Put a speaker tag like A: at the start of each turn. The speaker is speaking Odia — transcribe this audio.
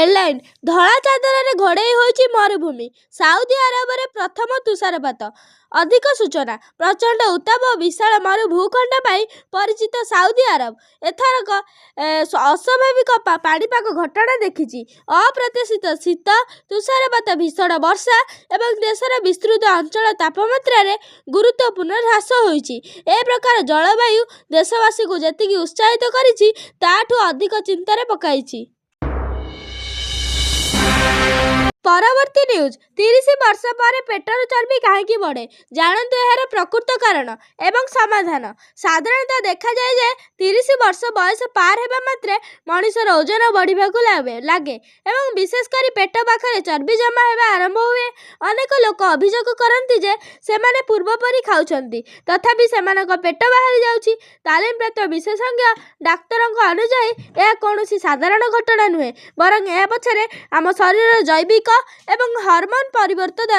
A: ହେଡଲାଇନ୍ ଧଳା ଚାଦରରେ ଘୋଡ଼େଇ ହୋଇଛି ମରୁଭୂମି। ସାଉଦି ଆରବରେ ପ୍ରଥମ ତୁଷାରପାତ। ଅଧିକ ସୂଚନା। ପ୍ରଚଣ୍ଡ ଉତ୍ତାପ ଓ ବିଶାଳ ମରୁ ଭୂଖଣ୍ଡ ପାଇଁ ପରିଚିତ ସାଉଦି ଆରବ ଏଥରକ ଅସ୍ୱାଭାବିକ ପାଣିପାଗ ଘଟଣା ଦେଖିଛି। ଅପ୍ରତ୍ୟାଶିତ ଶୀତ, ତୁଷାରପାତ, ଭୀଷଣ ବର୍ଷା ଏବଂ ଦେଶର ବିସ୍ତୃତ ଅଞ୍ଚଳ ତାପମାତ୍ରାରେ ଗୁରୁତ୍ୱପୂର୍ଣ୍ଣ ହ୍ରାସ ହୋଇଛି। ଏ ପ୍ରକାର ଜଳବାୟୁ ଦେଶବାସୀଙ୍କୁ ଯେତିକି ଉତ୍ସାହିତ କରିଛି ତାଠୁ ଅଧିକ ଚିନ୍ତାରେ ପକାଇଛି। ପରବର୍ତ୍ତୀ ନ୍ୟୁଜ୍। 30 ବର୍ଷ ପରେ ପେଟର ଚର୍ବି କାହିଁକି ବଢ଼େ? ଜାଣନ୍ତୁ ଏହାର ପ୍ରକୃତ କାରଣ ଏବଂ ସମାଧାନ। ସାଧାରଣତଃ ଦେଖାଯାଏ ଯେ 30 ବର୍ଷ ବୟସ ପାର ହେବା ମାତ୍ରେ ମଣିଷର ଓଜନ ବଢ଼ିବାକୁ ଲାଗେ ଏବଂ ବିଶେଷ କରି ପେଟ ପାଖରେ ଚର୍ବି ଜମା ହେବା ଆରମ୍ଭ ହୁଏ। ଅନେକ ଲୋକ ଅଭିଯୋଗ କରନ୍ତି ଯେ ସେମାନେ ପୂର୍ବ ପରି ଖାଉଛନ୍ତି, ତଥାପି ସେମାନଙ୍କ ପେଟ ବାହାରି ଯାଉଛି। ତାଲିମପ୍ରାପ୍ତ ବିଶେଷଜ୍ଞ ଡାକ୍ତରଙ୍କ ଅନୁଯାୟୀ ଏହା କୌଣସି ସାଧାରଣ ଘଟଣା ନୁହେଁ, ବରଂ ଏହା ପଛରେ ଆମ ଶରୀରର ଜୈବିକ ଏବଂ ହରମୋନ୍ ପରିବର୍ତ୍ତନ